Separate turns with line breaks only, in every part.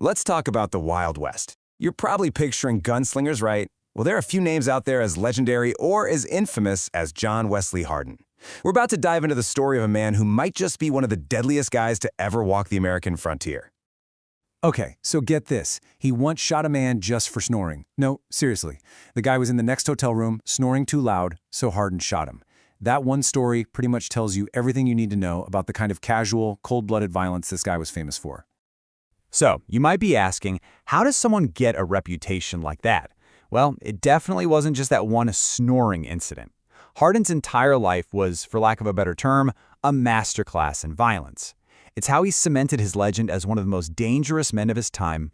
Let's talk about the Wild West. You're probably picturing gunslingers, right? Well, there are a few names out there as legendary or as infamous as John Wesley Hardin. We're about to dive into the story of a man who might just be one of the deadliest guys to ever walk the American frontier.
Okay, so get this. He once shot a man just for snoring. No, seriously. The guy was in the next hotel room, snoring too loud, so Hardin shot him. That one story pretty much tells you everything you need to know about the kind of casual, cold-blooded violence this guy was famous for.
So, you might be asking, how does someone get a reputation like that? Well, it definitely wasn't just that one snoring incident. Hardin's entire life was, for lack of a better term, a masterclass in violence. It's how he cemented his legend as one of the most dangerous men of his time.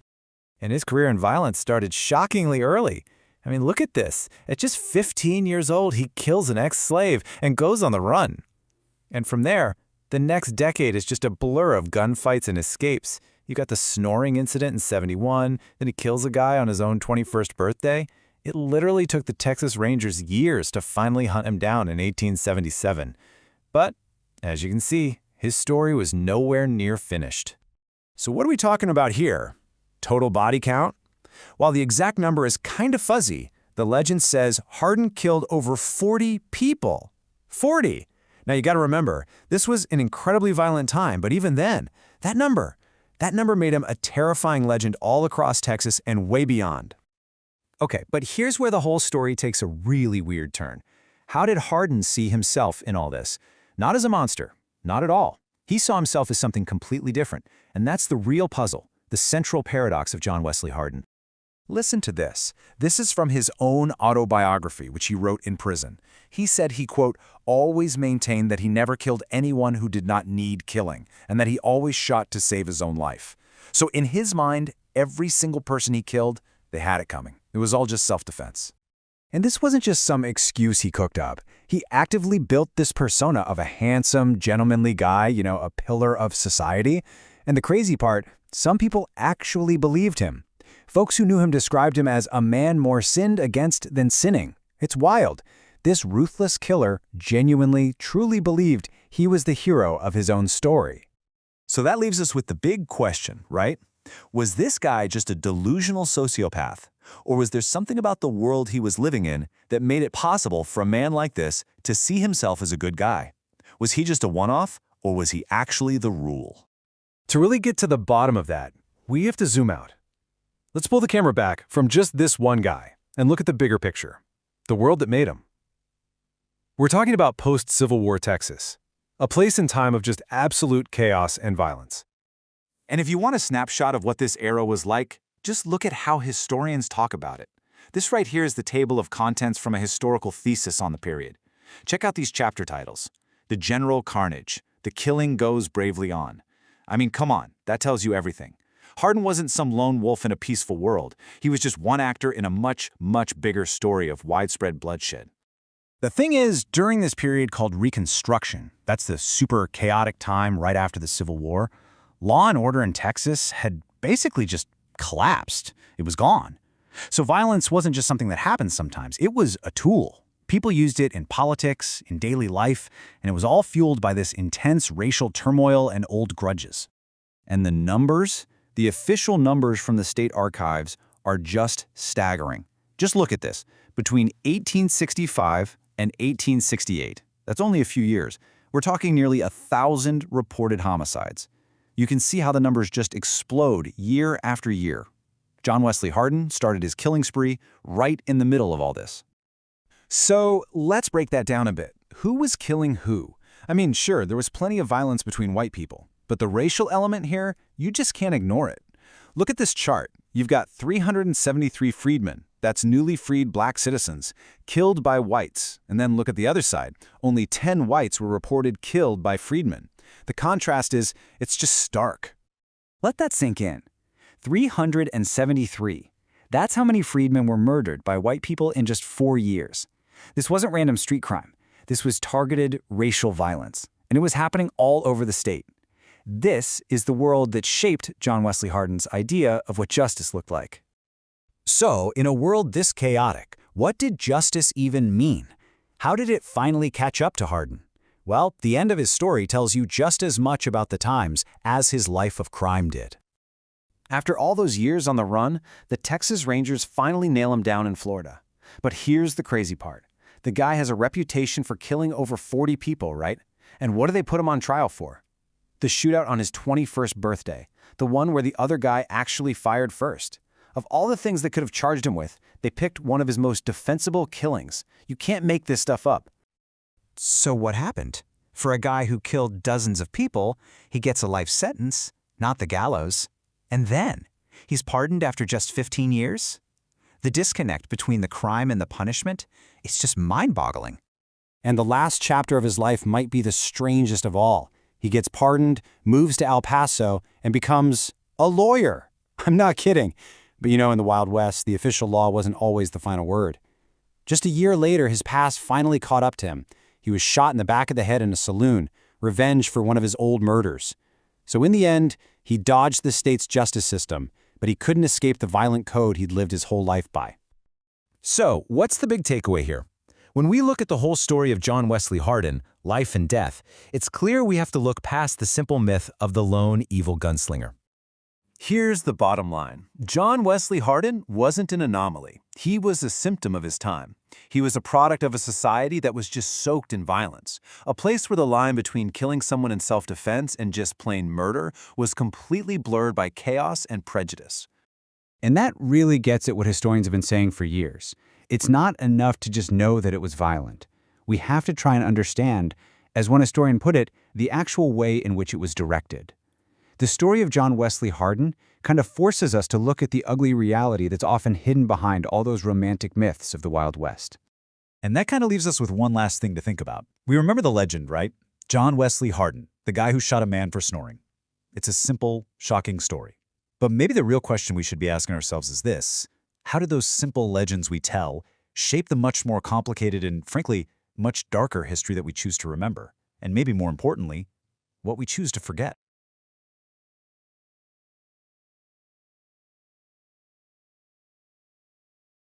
And his career in violence started shockingly early. I mean, look at this. At just 15 years old, he kills an ex-slave and goes on the run. And from there, the next decade is just a blur of gunfights and escapes. You got the snoring incident in '71, then he kills a guy on his own 21st birthday. It literally took the Texas Rangers years to finally hunt him down in 1877. But, as you can see, his story was nowhere near finished.
So what are we talking about here? Total body count? While the exact number is kind of fuzzy, the legend says Hardin killed over 40 people. 40! Now you gotta remember, this was an incredibly violent time, but even then, that number made him a terrifying legend all across Texas and way beyond. Okay, but here's where the whole story takes a really weird turn. How did Hardin see himself in all this? Not as a monster, not at all. He saw himself as something completely different, and that's the real puzzle, the central paradox of John Wesley Hardin. Listen to this. This is from his own autobiography, which he wrote in prison. He said he, quote, always maintained that he never killed anyone who did not need killing, and that he always shot to save his own life. So in his mind, every single person he killed, they had it coming. It was all just self-defense. And this wasn't just some excuse he cooked up. He actively built this persona of a handsome, gentlemanly guy, a pillar of society. And the crazy part, some people actually believed him. Folks who knew him described him as a man more sinned against than sinning. It's wild. This ruthless killer genuinely, truly believed he was the hero of his own story. So that leaves us with the big question, right? Was this guy just a delusional sociopath? Or was there something about the world he was living in that made it possible for a man like this to see himself as a good guy? Was he just a one-off, or was he actually the rule? To really get to the bottom of that, we have to zoom out. Let's pull the camera back from just this one guy and look at the bigger picture, the world that made him. We're talking about post-Civil War Texas, a place and time of just absolute chaos and violence. And if you want a snapshot of what this era was like, just look at how historians talk about it. This right here is the table of contents from a historical thesis on the period. Check out these chapter titles. The General Carnage, The Killing Goes Bravely On. I mean, come on, that tells you everything. Hardin wasn't some lone wolf in a peaceful world. He was just one actor in a much, much bigger story of widespread bloodshed. The thing is, during this period called Reconstruction, that's the super chaotic time right after the Civil War, law and order in Texas had basically just collapsed. It was gone. So violence wasn't just something that happened sometimes. It was a tool. People used it in politics, in daily life, and it was all fueled by this intense racial turmoil and old grudges. And the numbers? The official numbers from the state archives are just staggering. Just look at this. Between 1865 and 1868, that's only a few years, we're talking nearly 1,000 reported homicides. You can see how the numbers just explode year after year. John Wesley Hardin started his killing spree right in the middle of all this. So let's break that down a bit. Who was killing who? I mean, sure, there was plenty of violence between white people, but the racial element here, you just can't ignore it. Look at this chart. You've got 373 freedmen, that's newly freed black citizens, killed by whites. And then look at the other side. Only 10 whites were reported killed by freedmen. The contrast is, it's just stark. Let that sink in. 373. That's how many freedmen were murdered by white people in just 4 years. This wasn't random street crime. This was targeted racial violence, and it was happening all over the state. This is the world that shaped John Wesley Hardin's idea of what justice looked like. So, in a world this chaotic, what did justice even mean? How did it finally catch up to Hardin? Well, the end of his story tells you just as much about the times as his life of crime did. After all those years on the run, the Texas Rangers finally nail him down in Florida. But here's the crazy part. The guy has a reputation for killing over 40 people, right? And what do they put him on trial for? The shootout on his 21st birthday, the one where the other guy actually fired first. Of all the things they could have charged him with, they picked one of his most defensible killings. You can't make this stuff up.
So what happened? For a guy who killed dozens of people, he gets a life sentence, not the gallows. And then, he's pardoned after just 15 years? The disconnect between the crime and the punishment is just mind-boggling.
And the last chapter of his life might be the strangest of all. He gets pardoned, moves to El Paso, and becomes a lawyer. I'm not kidding. But you know, in the Wild West, the official law wasn't always the final word. Just a year later, his past finally caught up to him. He was shot in the back of the head in a saloon, revenge for one of his old murders. So in the end, he dodged the state's justice system, but he couldn't escape the violent code he'd lived his whole life by.
So, what's the big takeaway here? When we look at the whole story of John Wesley Hardin, life and death, it's clear we have to look past the simple myth of the lone evil gunslinger. Here's the bottom line. John Wesley Hardin wasn't an anomaly. He was a symptom of his time. He was a product of a society that was just soaked in violence, a place where the line between killing someone in self-defense and just plain murder was completely blurred by chaos and prejudice.
And that really gets at what historians have been saying for years. It's not enough to just know that it was violent. We have to try and understand, as one historian put it, the actual way in which it was directed. The story of John Wesley Hardin kind of forces us to look at the ugly reality that's often hidden behind all those romantic myths of the Wild West.
And that kind of leaves us with one last thing to think about. We remember the legend, right? John Wesley Hardin, the guy who shot a man for snoring. It's a simple, shocking story. But maybe the real question we should be asking ourselves is this: how did those simple legends we tell shape the much more complicated and, frankly, much darker history that we choose to remember? And maybe more importantly, what we choose to forget?